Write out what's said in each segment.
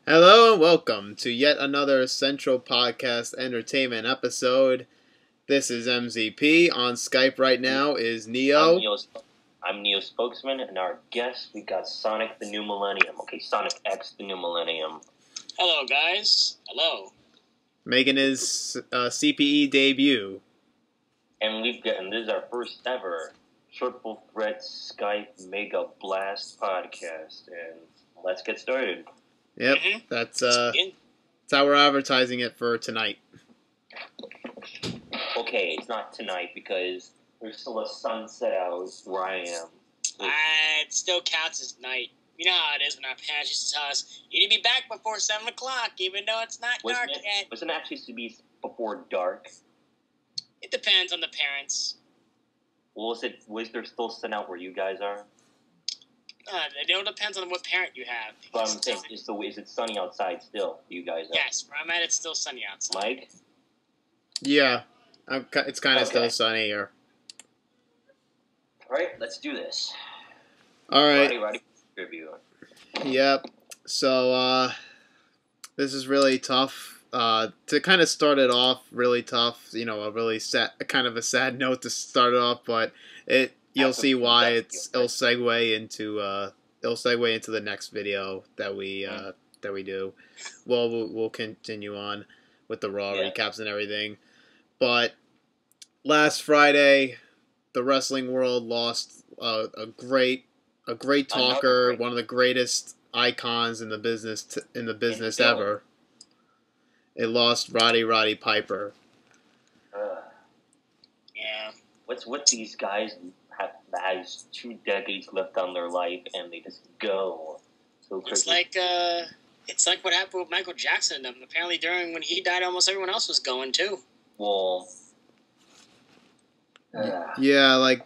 Hello and welcome to yet another Central Podcast Entertainment episode. This is MZP. On Skype right now is Neo. I'm Neo Spokesman, and our guest, we got Sonic the New Millennium. Okay, Sonic X the New Millennium. Hello, guys. Hello. Making his CPE debut. And this is our first ever Triple Threat Skype Mega Blast podcast. And let's get started. Yep, that's how we're advertising it for tonight. Okay, it's not tonight because there's still a sunset out where I am. It still counts as night. You know how it is when our parents used to tell us, you need to be back before 7 o'clock, even though it's not dark yet. Wasn't it actually to be before dark? It depends on the parents. Was there still sun out where you guys are? It all depends on what parent you have. But I'm saying, is it sunny outside still? You guys are? Yes, where I'm at, it's still sunny outside. Mike? Yeah, it's kind of still sunny here. All right, let's do this. All right. Roddy review. Yep. So this is really tough. To kind of start it off, really tough. You know, a really kind of a sad note to start it off, but you'll see why it'll segue into the next video that we do. Well, we'll continue on with the Raw recaps and everything. But last Friday, the wrestling world lost a great talker, one of the greatest icons in the business ever. It lost Roddy Piper. Yeah. What's with these guys has 2 decades left on their life and they just go so quickly? It's like what happened with Michael Jackson. Apparently, when he died, almost everyone else was going too. Well, yeah, like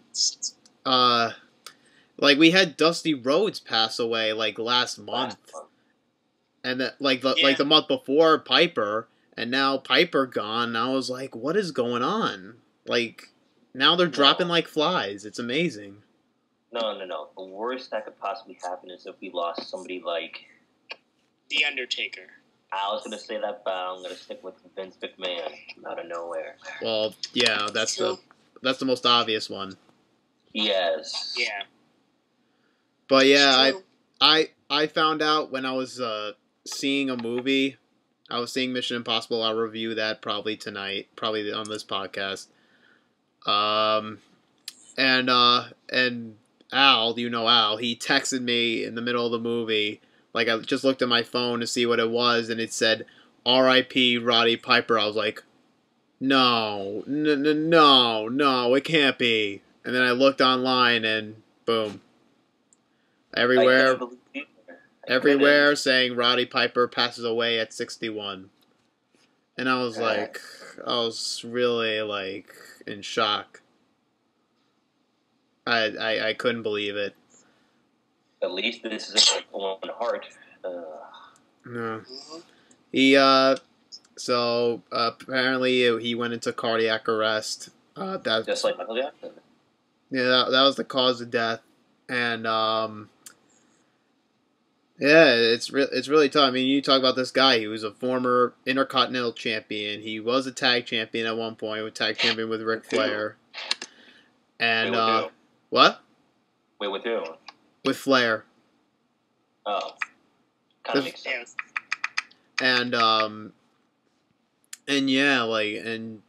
we had Dusty Rhodes pass away like last month, and that like the month before Piper, and now Piper gone. And I was like, what is going on? Like now they're dropping like flies. It's amazing. No. The worst that could possibly happen is if we lost somebody like The Undertaker. I was gonna say that, but I'm gonna stick with Vince McMahon out of nowhere. Well, yeah, that's the most obvious one. Yes. Yeah. But yeah, I found out when I was seeing a movie. I was seeing Mission Impossible. I'll review that probably tonight, probably on this podcast. And Al, you know Al, he texted me in the middle of the movie. Like, I just looked at my phone to see what it was, and it said, R.I.P. Roddy Piper. I was like, no, it can't be. And then I looked online, and boom. Everywhere saying Roddy Piper passes away at 61. And I was really, like, in shock. I couldn't believe it. At least this isn't one heart. No. He so apparently he went into cardiac arrest. Just like Michael Jackson. Yeah, that was the cause of death, and yeah, it's really tough. I mean, you talk about this guy. He was a former Intercontinental Champion. He was a tag champion at one point. A tag champion with Ric Flair. And what? Wait, with who? With Flair. Oh, kind of makes sense. And yeah, like and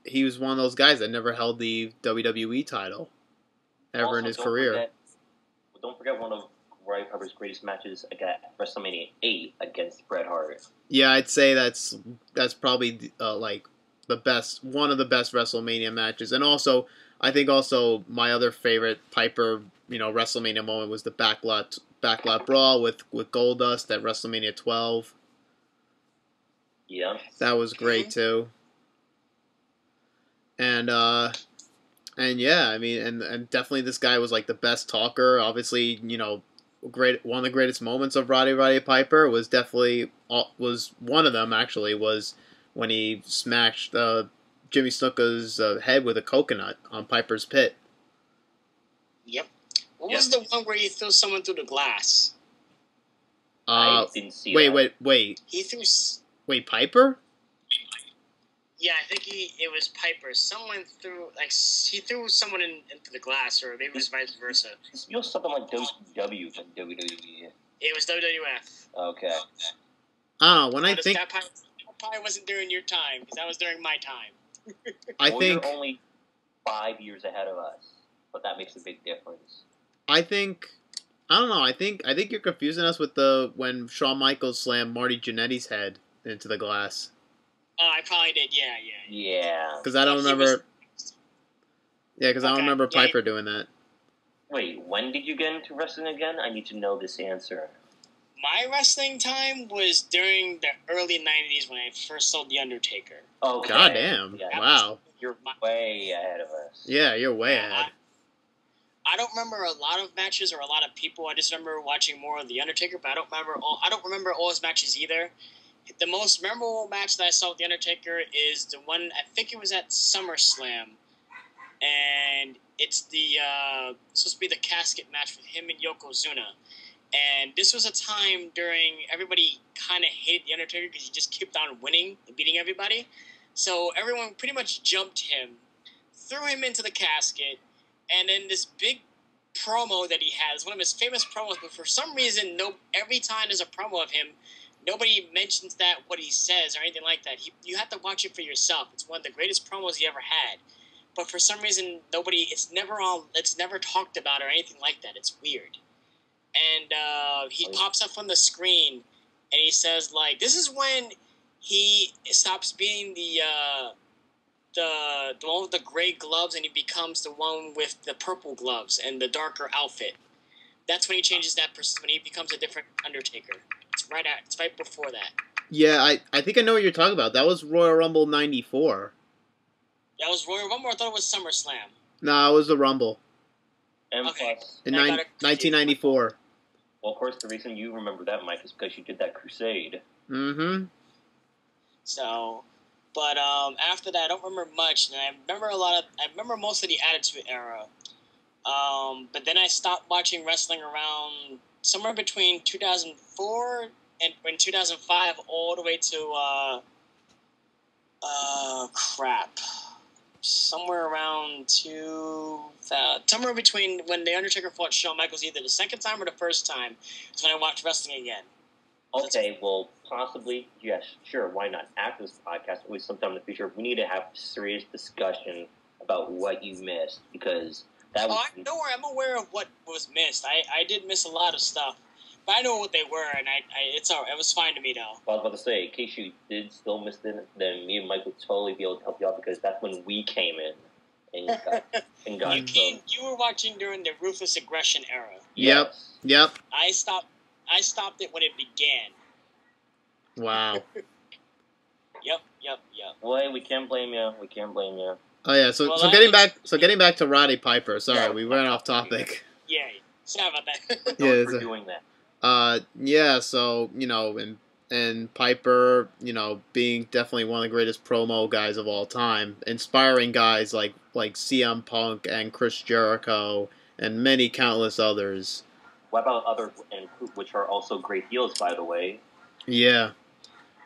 he was one of those guys that never held the WWE title ever also, in his career. Don't forget one of Roddy Piper's greatest matches at WrestleMania 8 against Bret Hart. Yeah, I'd say that's probably like one of the best WrestleMania matches, and also I think also my other favorite Piper WrestleMania moment was the backlot brawl with Goldust at WrestleMania 12. Yeah, that was great too. And yeah, I mean, and definitely this guy was like the best talker. Obviously, great. One of the greatest moments of Roddy Piper was one of them actually was when he smashed Jimmy Snuka's head with a coconut on Piper's pit. Yep. What was the one where you threw someone through the glass? didn't see wait, that. wait. He threw. Wait, Piper? Yeah, I think it was Piper. Someone threw he threw someone into the glass, or maybe it was vice versa. This feels something like WCW than WWE. It was WWF. Okay. I don't know. When I think, that probably wasn't during your time, because that was during my time. I Well, think you're only 5 years ahead of us, but that makes a big difference. I don't know. I think you're confusing us with when Shawn Michaels slammed Marty Jannetty's head into the glass. Oh, I probably did. Yeah. Yeah. Because I don't remember. Yeah, because I don't remember Yeah. Piper doing that. Wait, when did you get into wrestling again? I need to know this answer. My wrestling time was during the early 90s when I first saw The Undertaker. Okay. Goddamn! Yeah. Wow. You're way ahead of us. Yeah, you're way ahead. I don't remember a lot of matches or a lot of people. I just remember watching more of The Undertaker, but I don't remember all his matches either. The most memorable match that I saw with The Undertaker is the one, I think it was at SummerSlam, and it's supposed to be the casket match with him and Yokozuna. And this was a time during everybody kind of hated The Undertaker because he just kept on winning and beating everybody. So everyone pretty much jumped him, threw him into the casket, and then this big promo that he has, one of his famous promos, but for some reason, every time there's a promo of him, nobody mentions what he says or anything like that. You have to watch it for yourself. It's one of the greatest promos he ever had. But for some reason, it's never talked about or anything like that. It's weird. And he pops up on the screen, and he says, like, this is when he stops being the one with the gray gloves, and he becomes the one with the purple gloves and the darker outfit. That's when he changes when he becomes a different Undertaker. It's right before that. Yeah, I think I know what you're talking about. That was Royal Rumble '94. That was Royal Rumble. I thought it was SummerSlam. No, it was the Rumble And Okay. plus, in 1994. well, of course, the reason you remember that, Mike, is because you did that crusade. Mm-hmm. So, but after that, I don't remember much, and I remember most of the Attitude Era. But then I stopped watching wrestling around somewhere between 2004 and 2005, all the way to somewhere around somewhere between when The Undertaker fought Shawn Michaels, either the second time or the first time, is when I watched wrestling again. Okay, well, possibly, yes, sure, why not? After this podcast, at least sometime in the future, we need to have a serious discussion about what you missed, because that was... I'm aware of what was missed. I did miss a lot of stuff, but I know what they were, and it was fine to me, though. Well, I was about to say, in case you did still miss it, then me and Mike would totally be able to help you out, because that's when we came in and got You were watching during the Ruthless Aggression era. Yes. Yep. I stopped it when it began. Wow. Yep. Well, we can't blame you. We can't blame you. Oh yeah. So getting back to Roddy Piper. Sorry, we went off topic. Yeah. Sorry about that. Sorry for doing that. Yeah. So and Piper, being definitely one of the greatest promo guys of all time, inspiring guys like CM Punk and Chris Jericho and many countless others. What about others, which are also great heels, by the way? Yeah,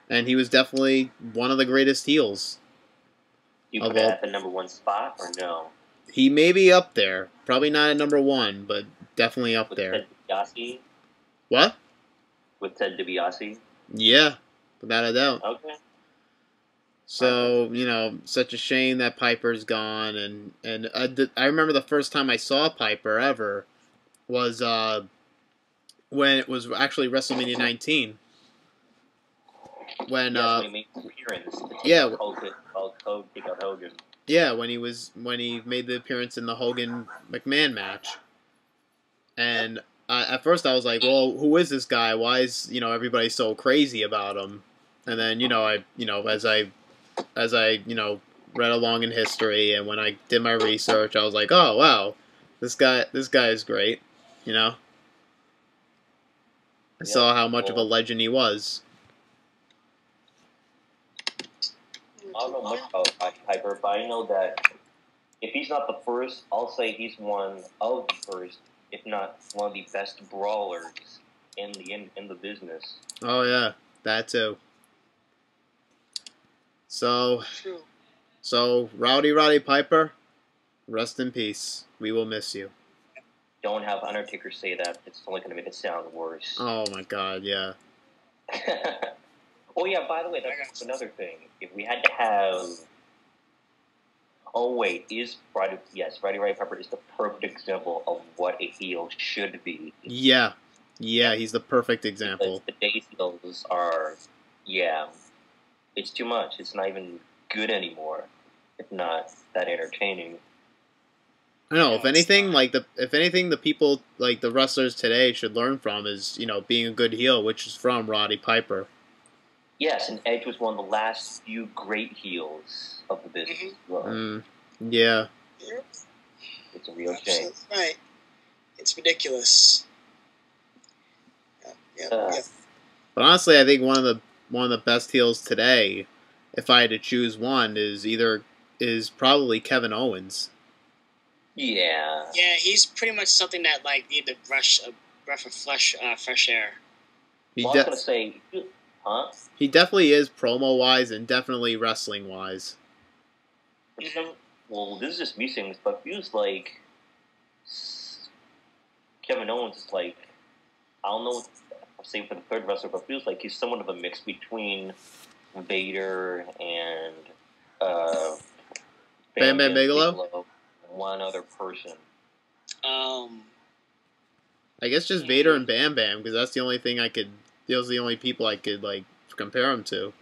and he was definitely one of the greatest heels. You put that at the number one spot, or no? He may be up there. Probably not at number one, but definitely up there. Ted DiBiase? What? With Ted DiBiase? Yeah, without a doubt. Okay. So, such a shame that Piper's gone, and I remember the first time I saw Piper ever was when it was actually WrestleMania 19. When when he made an appearance. Take out Hogan. Yeah, when he made the appearance in the Hogan McMahon match. And at first I was like, well, who is this guy? Why is everybody so crazy about him? And then as I read along in history, and when I did my research, I was like, oh wow, this guy is great. I saw how much of a legend he was. I don't know much about Piper, but I know that if he's not the first, I'll say he's one of the first, if not one of the best brawlers in the business. Oh yeah, that too. So True. Rowdy Roddy Piper, rest in peace. We will miss you. Don't have Undertaker say that. It's only going to make it sound worse. Oh my God, yeah. Oh yeah, by the way, that's another thing. If we had to have, oh wait, Rowdy Roddy Piper is the perfect example of what a heel should be. Yeah, he's the perfect example. Because today's heels are, yeah, it's too much. It's not even good anymore. It's not that entertaining. I know. If anything, the people like the wrestlers today should learn from is being a good heel, which is from Roddy Piper. Yes, and Edge was one of the last few great heels of the business. Well. Yeah. It's a real shame. Right. It's ridiculous. Yeah. But honestly, I think one of the best heels today, if I had to choose one, is probably Kevin Owens. Yeah. Yeah, he's pretty much something that need to rush a breath of fresh air. I was gonna say, huh? He definitely is promo-wise and definitely wrestling-wise. Well, this is just me saying this, but it feels like Kevin Owens is like, I don't know what I'm saying for the third wrestler, but it feels like he's somewhat of a mix between Vader and Bam Bam Bigelow? One other person. I guess just Vader and Bam Bam, because that's the only thing those are the only people I could compare him to.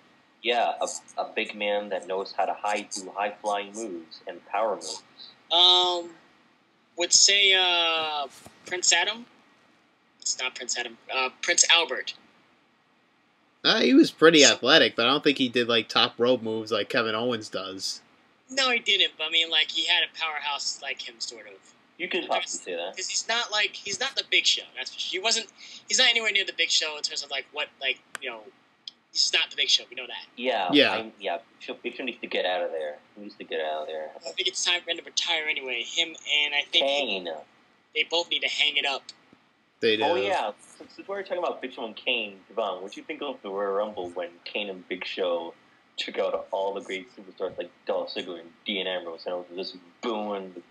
Yeah, a big man that knows how to do high flying moves and power moves. Would say Prince Adam. It's not Prince Adam. Prince Albert. He was pretty athletic, but I don't think he did top rope moves like Kevin Owens does. No, he didn't. But I mean, he had a powerhouse like him, sort of. You can possibly say that because he's not the Big Show. That's for sure. He's not anywhere near the Big Show in terms of He's not the Big Show. We know that. Yeah. Big Show needs to get out of there. He needs to get out of there. I think it's time for him to retire anyway. Him and I think Kane. They both need to hang it up. They do. Oh yeah. Since we're talking about Big Show and Kane, Devon, what do you think of the Royal Rumble when Kane and Big Show took out all the great superstars like Dolph Ziggler and Dean Ambrose, and I was just booing the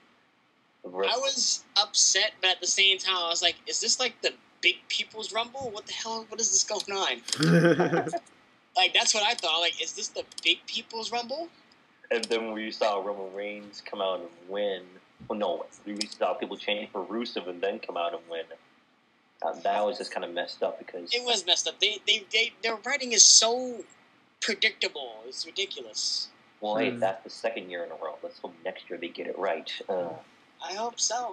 I was upset, but at the same time, I was like, "Is this the Big People's Rumble? What the hell? What is this going on?" That's what I thought. Is this the Big People's Rumble? And then we saw Roman Reigns come out and win. Well, no, we saw people chanting for Rusev and then come out and win. That was just kind of messed up because it was messed up. Their writing is so predictable. It's ridiculous. Well, hey, that's the second year in a row. Let's hope next year they get it right. I hope so.